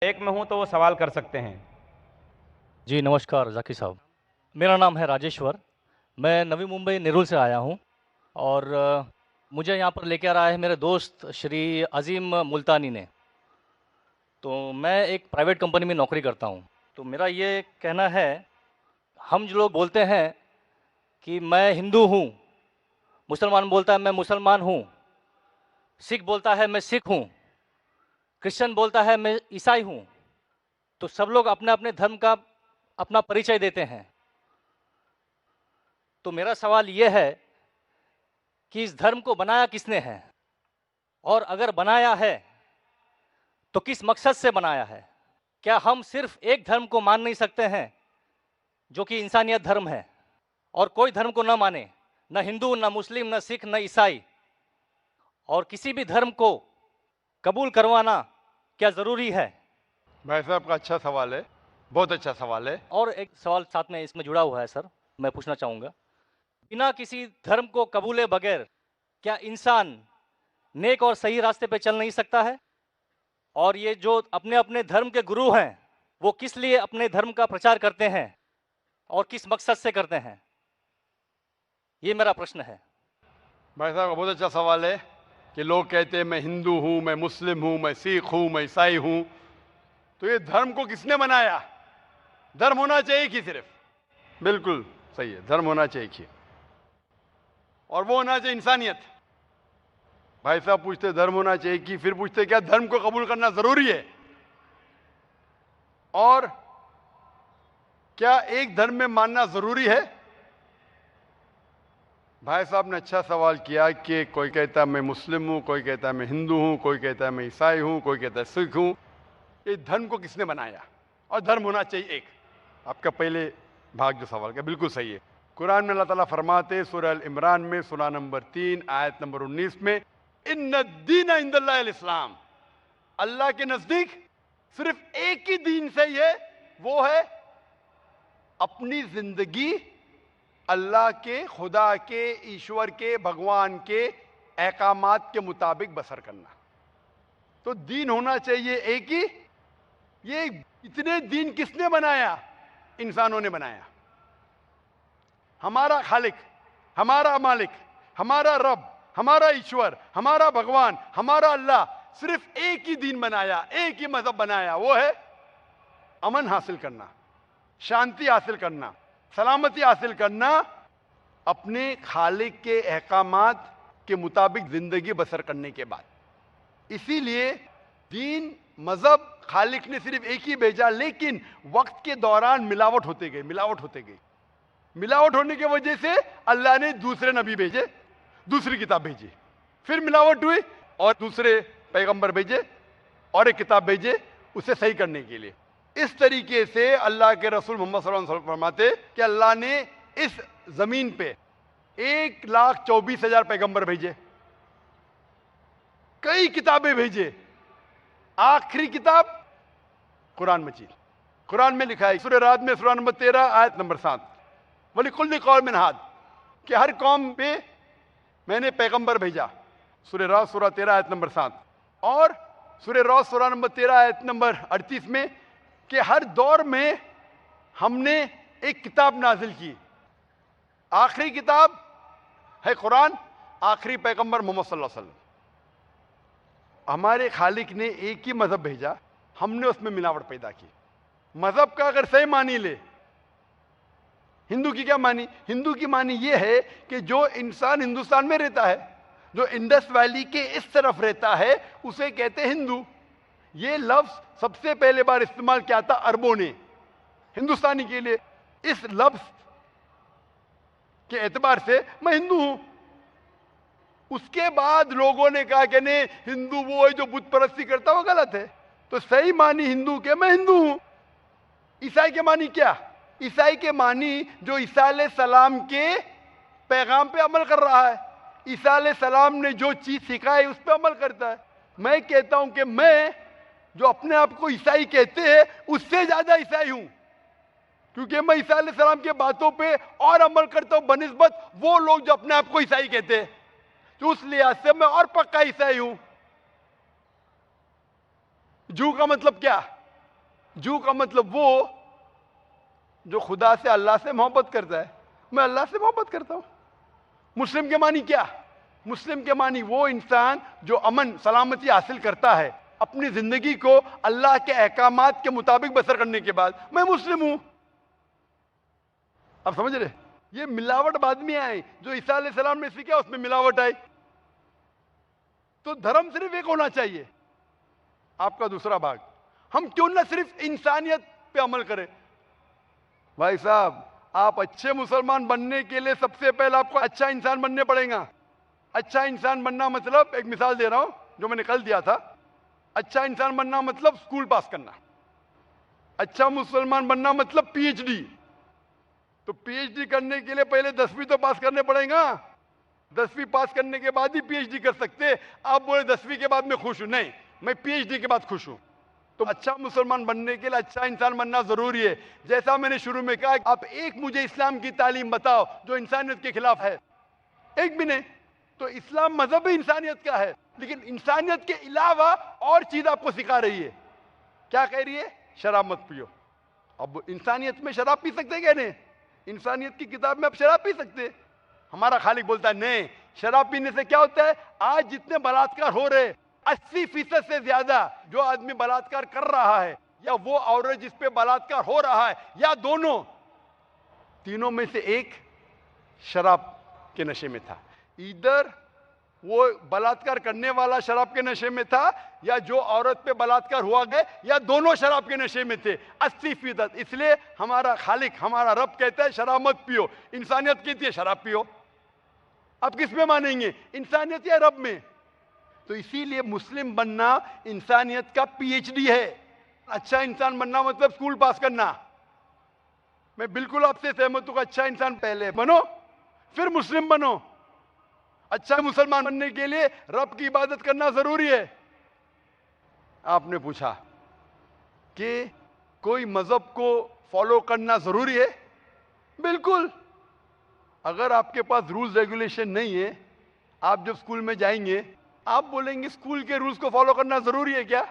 एक में हूँ तो वो सवाल कर सकते हैं। जी, नमस्कार ज़ाकिर साहब। मेरा नाम है राजेश्वर। मैं नवी मुंबई नेरुल से आया हूँ और मुझे यहाँ पर लेके आ रहा है मेरे दोस्त श्री अज़ीम मुल्तानी ने। तो मैं एक प्राइवेट कंपनी में नौकरी करता हूँ। तो मेरा ये कहना है, हम जो लोग बोलते हैं कि मैं हिंदू हूँ, मुसलमान बोलता है मैं मुसलमान हूँ, सिख बोलता है मैं सिख हूँ, क्रिश्चियन बोलता है मैं ईसाई हूँ। तो सब लोग अपने-अपने धर्म का अपना परिचय देते हैं। तो मेरा सवाल ये है कि इस धर्म को बनाया किसने है? और अगर बनाया है, तो किस मकसद से बनाया है? क्या हम सिर्फ एक धर्म को मान नहीं सकते हैं, जो कि इंसानियत धर्म है, और कोई धर्म को न माने, न हिंदू, न मुस्लिम, न सिख, न ईसाई, और किसी भी धर्म को कबूल करवाना क्या ज़रूरी है? भाई साहब का अच्छा सवाल है, बहुत अच्छा सवाल है। और एक सवाल साथ में इसमें जुड़ा हुआ है सर, मैं पूछना चाहूँगा। बिना किसी धर्म को कबूले बगैर क्या इंसान नेक और सही रास्ते पे चल नहीं सकता है? और ये जो अपने-अपने धर्म के गुरु हैं, वो किस लिए अपने धर्म का प्रचार करते हैं और किस मकसद से करते हैं? ये मेरा प्रश्न है। भाई साहब का बहुत अच्छा सवाल है कि लोग कहते हैं मैं हिंदू हूं, मैं मुस्लिम हूं, मैं सिख हूं, मैं ईसाई हूं। तो ये धर्म को किसने बनाया? धर्म होना चाहिए कि सिर्फ, बिल्कुल सही है, धर्म होना चाहिए कि, और वो होना चाहिए इंसानियत। भाई साहब पूछते धर्म होना चाहिए कि, फिर पूछते क्या धर्म को कबूल करना जरूरी है? और क्या एक धर्म में मानना जरूरी है? भाई साहब ने अच्छा सवाल किया कि कोई कहता है मैं मुस्लिम हूं, कोई कहता है मैं हिंदू हूं, कोई कहता है मैं ईसाई हूं, कोई कहता है सिख हूं। ये धर्म को किसने बनाया? और धर्म होना चाहिए एक। आपका पहले भाग जो सवाल का बिल्कुल सही है। कुरान में अल्लाह ताला फरमाते सूरह अल इमरान में सूरा नंबर 3 आयत नंबर 19 में, इन्ना दीन इंदल्लाह अल इस्लाम, अल्लाह के नजदीक सिर्फ एक ही दीन सही है, वो है अपनी जिंदगी अल्लाह के, खुदा के, ईश्वर के, भगवान के अहकामात के मुताबिक बसर करना। तो दीन होना चाहिए एक ही। ये इतने दीन किसने बनाया? इंसानों ने बनाया। हमारा खालिक, हमारा मालिक, हमारा रब, हमारा ईश्वर, हमारा भगवान, हमारा अल्लाह सिर्फ एक ही दीन बनाया, एक ही मजहब बनाया, वो है अमन हासिल करना, शांति हासिल करना, सलामती हासिल करना, अपने खालिक के अहकामात के मुताबिक जिंदगी बसर करने के बाद। इसीलिए दीन, मजहब खालिक ने सिर्फ एक ही भेजा, लेकिन वक्त के दौरान मिलावट होते गई, मिलावट होते गई। मिलावट होने की वजह से अल्लाह ने दूसरे नबी भेजे, दूसरी किताब भेजी, फिर मिलावट हुई और दूसरे पैगंबर भेजे और एक किताब भेजे उसे सही करने के लिए। इस तरीके से अल्लाह के रसूल मोहम्मद सल्लल्लाहु अलैहि वसल्लम फरमाते कि अल्लाह ने इस जमीन पे 1,24,000 पैगंबर भेजे, कई किताबें भेजे। आखिरी किताब कुरान मजीद। कुरान में लिखा है सूरह रात में सूरा नंबर 13 आयत नंबर 7, वलिकुल्लि कौमिन हाद, कि हर कौम पे मैंने पैगंबर भेजा। सूरह रात सूरा 13 आयत नंबर 7 और सूरह रात सूरा नंबर 13 आयत नंबर 38 में कि हर दौर में हमने एक किताब नाजिल की। आखिरी किताब है कुरान, आखिरी पैगंबर मोहम्मद सल्लल्लाहु अलैहि वसल्लम। हमारे खालिक ने एक ही मजहब भेजा, हमने उसमें मिलावट पैदा की। मजहब का अगर सही मानी ले, हिंदू की क्या मानी? हिंदू की मानी यह है कि जो इंसान हिंदुस्तान में रहता है, जो इंडस वैली के इस तरफ रहता है, उसे कहते हैं हिंदू। ये लफ्ज सबसे पहले बार इस्तेमाल किया था अरबों ने हिंदुस्तानी के लिए। इस लफ्ज के एतबार से मैं हिंदू हूं। उसके बाद लोगों ने कहा कि नहीं, हिंदू वो है जो बुत परस्ती करता, वो गलत है। तो सही मानी हिंदू के मैं हिंदू हूं। ईसाई के मानी क्या? ईसाई के मानी जो ईसा अलैहिस्सलाम के पैगाम पे अमल कर रहा है, ईसा अलैहिस्सलाम ने जो चीज सिखाई उस पर अमल करता है। मैं कहता हूं कि मैं जो अपने आप को ईसाई कहते हैं उससे ज्यादा ईसाई हूं, क्योंकि मैं ईसा अलैहिस्सलाम की बातों पे और अमल करता हूं बनिस्बत वो लोग जो अपने आप को ईसाई कहते हैं। तो उस लिहाज से मैं और पक्का ईसाई हूं। जू का मतलब क्या? जू का मतलब वो जो खुदा से, अल्लाह से मोहब्बत करता है। मैं अल्लाह से मोहब्बत करता हूं। मुस्लिम के मानी क्या? मुस्लिम के मानी वो इंसान जो अमन सलामती हासिल करता है अपनी जिंदगी को अल्लाह के अहकामात के मुताबिक बसर करने के बाद, मैं मुस्लिम हूं। आप समझ रहे? ये मिलावट बाद में आई, जो ईसा अलैहिस्सलाम ने सीखा उसमें मिलावट आई। तो धर्म सिर्फ एक होना चाहिए। आपका दूसरा भाग, हम क्यों ना सिर्फ इंसानियत पे अमल करें? भाई साहब, आप अच्छे मुसलमान बनने के लिए सबसे पहले आपको अच्छा इंसान बनने पड़ेगा। अच्छा इंसान बनना मतलब, एक मिसाल दे रहा हूं जो मैंने कल दिया था। अच्छा इंसान बनना मतलब स्कूल पास करना। अच्छा मुसलमान बनना मतलब पीएचडी। तो पीएचडी करने के लिए पहले 10वीं तो पास करने पड़ेगा। 10वीं पास करने के बाद ही पीएचडी कर सकते। आप बोले 10वीं के बाद मैं खुश हूं, नहीं, मैं पीएचडी के बाद खुश हूं। तो अच्छा मुसलमान बनने के लिए अच्छा इंसान बनना जरूरी है। जैसा मैंने शुरू में कहा, आप एक मुझे इस्लाम की तालीम बताओ जो इंसानियत के खिलाफ है, एक भी नहीं। तो इस्लाम मजहब ही इंसानियत का है, लेकिन इंसानियत के अलावा और चीज आपको सिखा रही है। क्या कह रही है? शराब मत पियो। अब इंसानियत में शराब पी सकते क्या? नहीं, इंसानियत की किताब में आप शराब पी सकते। हमारा खालिक बोलता है नहीं, शराब पीने से क्या होता है? आज जितने बलात्कार हो रहे, 80% से ज्यादा जो आदमी बलात्कार कर रहा है, या वो औरत जिस पे बलात्कार हो रहा है, या दोनों, तीनों में से एक शराब के नशे में था। इधर वो बलात्कार करने वाला शराब के नशे में था, या जो औरत पे बलात्कार हुआ गया, या दोनों शराब के नशे में थे। 80%। इसलिए हमारा खालिक, हमारा रब कहता है शराब मत पियो। इंसानियत कहती है शराब पियो। आप किस में मानेंगे, इंसानियत या रब में? तो इसीलिए मुस्लिम बनना इंसानियत का पीएचडी है। अच्छा इंसान बनना मतलब स्कूल पास करना। मैं बिल्कुल आपसे सहमत हूं। अच्छा इंसान पहले बनो, फिर मुस्लिम बनो। अच्छा मुसलमान बनने के लिए रब की इबादत करना जरूरी है। आपने पूछा कि कोई मजहब को फॉलो करना जरूरी है? बिल्कुल। अगर आपके पास रूल्स रेगुलेशन नहीं है, आप जब स्कूल में जाएंगे आप बोलेंगे स्कूल के रूल्स को फॉलो करना जरूरी है क्या?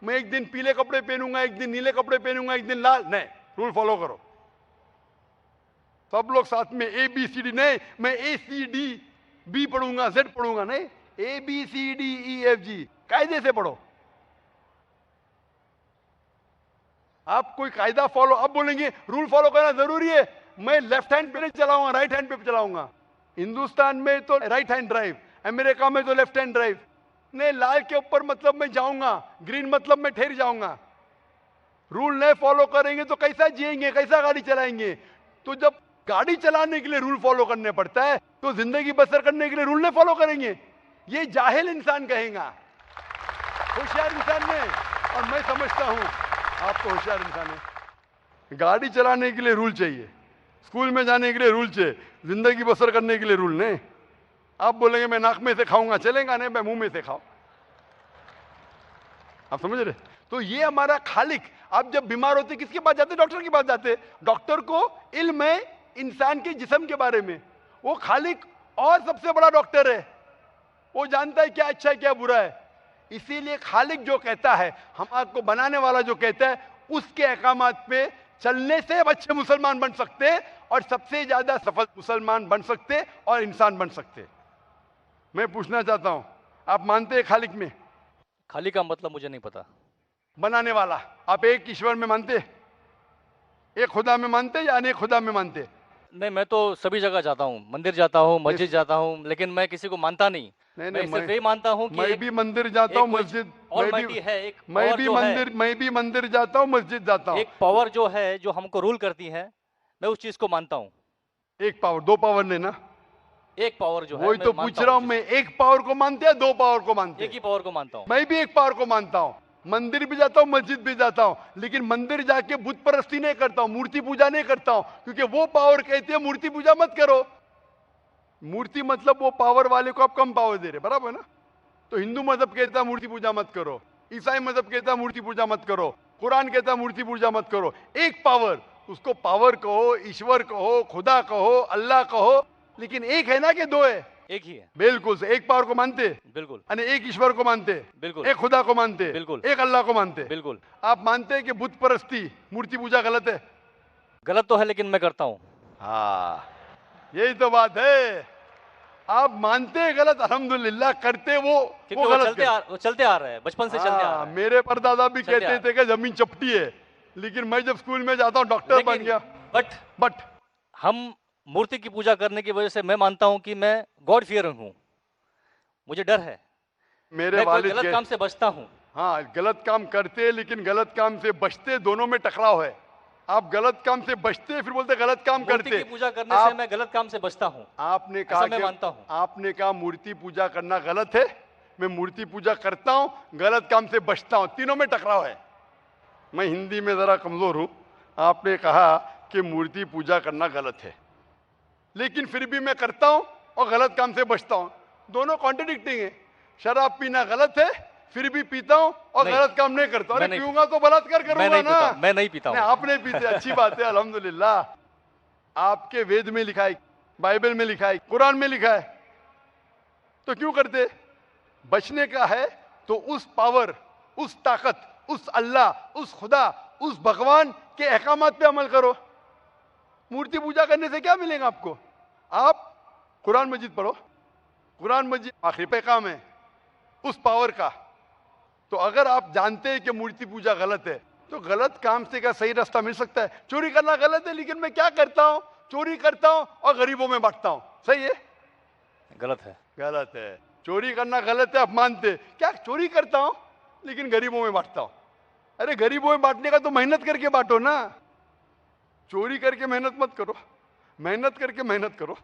मैं एक दिन पीले कपड़े पहनूंगा, एक दिन नीले कपड़े पहनूंगा, एक दिन लाल, नहीं, रूल फॉलो करो। सब लोग साथ में ABCD, नहीं मैं ACDB पढ़ूंगा, Z पढ़ूंगा, नहीं, ABCDEFG कायदे से पढ़ो। आप कोई कायदा फॉलो, अब बोलेंगे रूल फॉलो करना जरूरी है, मैं लेफ्ट हैंड पे नहीं चलाऊंगा, राइट हैंड पे चलाऊंगा। हिंदुस्तान में तो राइट हैंड ड्राइव, अमेरिका में तो लेफ्ट हैंड ड्राइव। नहीं, लाल के ऊपर मतलब मैं जाऊंगा, ग्रीन मतलब मैं ठहर जाऊंगा। रूल नहीं फॉलो करेंगे तो कैसा जिएंगे, कैसा गाड़ी चलाएंगे? तो जब गाड़ी चलाने के लिए रूल फॉलो करने पड़ता है, तो जिंदगी बसर करने के लिए रूल नहीं फॉलो करेंगे? ये जाहिल इंसान कहेगा। होशियार इंसान ने, और मैं समझता हूं आप तो होशियार इंसान है। गाड़ी चलाने के लिए रूल चाहिए, स्कूल में जाने के लिए रूल चाहिए, जिंदगी बसर करने के लिए रूल नहीं। आप बोलेंगे मैं नाक में से खाऊंगा, चलेगा नहीं, मैं मुंह में से खाऊं। आप समझ रहे? तो ये हमारा खालिक। आप जब बीमार होते किसके पास जाते? डॉक्टर के पास जाते। डॉक्टर को इल्म है इंसान के जिस्म के बारे में। वो खालिक और सबसे बड़ा डॉक्टर है, वो जानता है क्या अच्छा है क्या बुरा है। इसीलिए खालिक जो कहता है, हम आपको बनाने वाला जो कहता है, उसके अहकामात पे चलने से अच्छे मुसलमान बन सकते और सबसे ज्यादा सफल मुसलमान बन सकते और इंसान बन सकते। मैं पूछना चाहता हूं, आप मानते हैं खालिक में? खाली का मतलब मुझे नहीं पता। बनाने वाला। आप एक ईश्वर में मानते, एक खुदा में मानते या अनेक खुदा में मानते? नहीं, मैं तो सभी जगह जाता हूँ, मंदिर जाता हूँ, मस्जिद जाता हूँ, लेकिन मैं किसी को मानता नहीं। नहीं, मैं सिर्फ यही मानता हूँ कि मैं भी मंदिर जाता हूँ, मस्जिद, मैं भी मंदिर जाता हूँ, मस्जिद जाता हूँ। एक पावर जो है, जो हमको रूल करती है, मैं उस चीज को मानता हूँ। एक पावर, दो पावर नहीं ना, एक पावर जो है, वही तो पूछ रहा हूँ मैं। एक पावर को मानते हैं, दो पावर को मानते हैं? एक ही पावर को मानता हूँ। मैं भी एक पावर को मानता हूँ। मंदिर भी जाता हूँ, मस्जिद भी जाता हूँ, लेकिन मंदिर जाके बुत परस्ती नहीं करता हूँ, मूर्ति पूजा नहीं करता हूँ, क्योंकि वो पावर कहती है मूर्ति पूजा मत करो। मूर्ति मतलब वो पावर वाले को आप कम पावर दे रहे, बराबर ना? तो हिंदू मजहब कहता है मूर्ति पूजा मत करो, ईसाई मजहब कहता है मूर्ति पूजा मत करो, कुरान कहता है मूर्ति पूजा मत करो। एक पावर, उसको पावर कहो, ईश्वर कहो, खुदा कहो, अल्लाह कहो, लेकिन एक है ना कि दो है? एक ही है। बिल्कुल से एक पावर को मानते, बिल्कुल यानी एक ईश्वर को मानते, बिल्कुल एक खुदा को मानते, बिल्कुल। एक अल्लाह को मानते। बिल्कुल। आप मानते हैं कि बुत परस्ती, मूर्ति पूजा गलत है? गलत तो है लेकिन मैं करता हूँ। हाँ, यही तो बात है। आप मानते हैं गलत, अल्हम्दुलिल्लाह, करते वो गलत वो चलते आ रहा है, बचपन से चलते आ रहा है। मेरे परदादा भी चलते कहते थे कि जमीन चपटी है, लेकिन मैं जब स्कूल में जाता हूँ डॉक्टर बन गया। बट हम मूर्ति की पूजा करने की वजह से मैं मानता हूँ कि मैं गॉड फियरिंग हूँ, मुझे डर है, मेरे मैं वालिद गलत काम से बचता हूँ। हाँ, गलत काम करते लेकिन गलत काम से बचते, दोनों में टकराव है। आप गलत काम से बचते फिर बोलते गलत काम करते। मूर्ति की पूजा करने से मैं गलत काम से बचता हूँ। आपने कहा मैं मानता हूँ। आपने कहा मूर्ति पूजा करना गलत है, मैं मूर्ति पूजा करता हूँ, गलत काम से बचता हूँ, तीनों में टकराव है। मैं हिंदी में जरा कमजोर हूँ। आपने कहा कि मूर्ति पूजा करना गलत है, लेकिन फिर भी मैं करता हूँ और गलत काम से बचता हूँ, दोनों कॉन्ट्रडिक्टिंग है। शराब पीना गलत है, फिर भी पीता हूँ और गलत काम नहीं करता। अरे पीऊंगा तो बलात्कार करूंगा ना। मैं नहीं पीता हूँ। आप नहीं पीते, अच्छी बात है, अल्हम्दुलिल्लाह। आपके वेद में लिखा है, बाइबल में लिखा है, कुरान में लिखा है, तो क्यों करते? बचने का है तो उस पावर, उस ताकत, उस अल्लाह, उस खुदा, उस भगवान के अहकामात पे अमल करो। मूर्ति पूजा करने से क्या मिलेगा आपको? आप कुरान मजीद पढ़ो, कुरान मजीद आखिरी पैगाम है उस पावर का। तो अगर आप जानते हैं कि मूर्ति पूजा गलत है, तो गलत काम से क्या सही रास्ता मिल सकता है? चोरी करना गलत है, लेकिन मैं क्या करता हूं? चोरी करता हूं और गरीबों में बांटता हूं, सही है? गलत है। गलत है। चोरी करना गलत है, आप मानते, क्या चोरी करता हूं लेकिन गरीबों में बांटता हूं। अरे गरीबों में बांटने का तो मेहनत करके बांटो ना, चोरी करके मेहनत मत करो, मेहनत करके मेहनत करो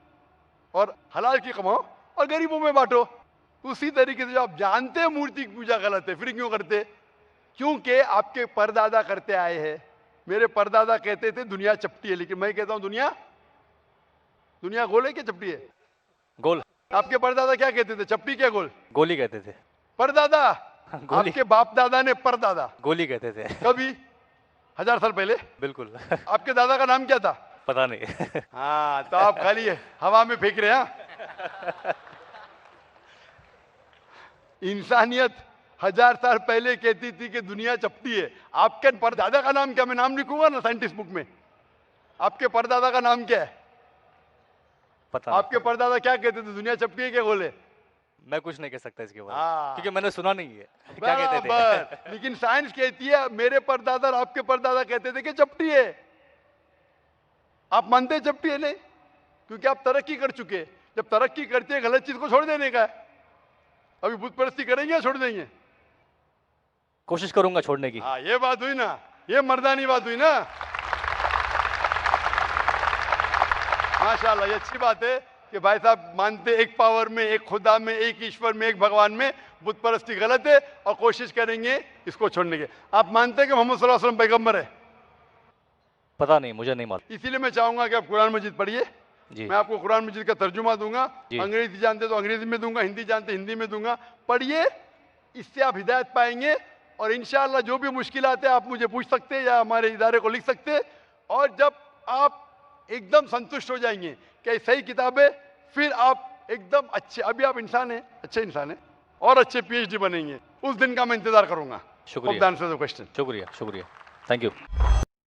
और हलाल की कमाओ और गरीबों में बांटो। उसी तरीके से जो आप जानते हैं मूर्ति की पूजा गलत है, फिर क्यों करते? क्योंकि आपके परदादा करते आए हैं। मेरे परदादा कहते थे दुनिया चपटी है, लेकिन मैं कहता हूं दुनिया गोल है क्या चपटी है? गोल। आपके परदादा क्या कहते थे, चपटी क्या गोल? गोली कहते थे। परदादा? आपके बाप दादा ने परदादा गोली कहते थे। कभी 1000 साल पहले? बिल्कुल। आपके दादा का नाम क्या था? पता नहीं। हाँ, तो आप खाली हवा में फेंक रहे हैं। इंसानियत 1000 साल पहले कहती थी कि दुनिया चपटी है। आपके परदादा का नाम क्या? मैं नाम लिखूंगा ना साइंटिस्ट बुक में। आपके परदादा का नाम क्या है? पता आपके परदादा क्या कहते थे, दुनिया चपटी है क्या गोल है? मैं कुछ नहीं कह सकता इसके बारे हाँ। में, क्योंकि मैंने सुना नहीं है क्या कहते थे। लेकिन साइंस कहती है, मेरे परदादा और आपके परदादा कहते थे कि चपटी है। आप मानते हैं चपटी है? नहीं, क्योंकि आप तरक्की कर चुके हैं। जब तरक्की करते हैं, गलत चीज को छोड़ देने का है। अभी बुत परस्ती करेंगे या छोड़ देंगे? कोशिश करूंगा छोड़ने की। हाँ, ये बात हुई ना, ये मर्दानी बात हुई ना। माशाल्लाह, ये अच्छी बात है कि भाई साहब मानते एक पावर में, एक खुदा में, एक ईश्वर में, एक भगवान में। बुत परस्ती गलत है और कोशिश करेंगे इसको छोड़ने के। आप मानते हैं कि मोहम्मद सल्लल्लाहु अलैहि वसल्लम पैगंबर है? पता नहीं, मुझे नहीं मालूम। इसीलिए मैं चाहूंगा कि आप कुरान मजीद पढ़िए। मैं आपको कुरान मजीद का तर्जुमा दूंगा, अंग्रेजी जानते तो अंग्रेजी में दूंगा, हिंदी जानते हिंदी में दूंगा। पढ़िए, इससे आप हिदायत पाएंगे और इंशाअल्लाह जो भी मुश्किलात है आप मुझे पूछ सकते हैं या हमारे इदारे को लिख सकते हैं। और जब आप एकदम संतुष्ट हो जाएंगे कि सही किताब है, फिर आप एकदम अच्छे, अभी आप इंसान हैं, अच्छे इंसान हैं और अच्छे PhD बनेंगे। उस दिन का मैं इंतजार करूंगा। शुक्रिया। क्वेश्चन। शुक्रिया, थैंक यू।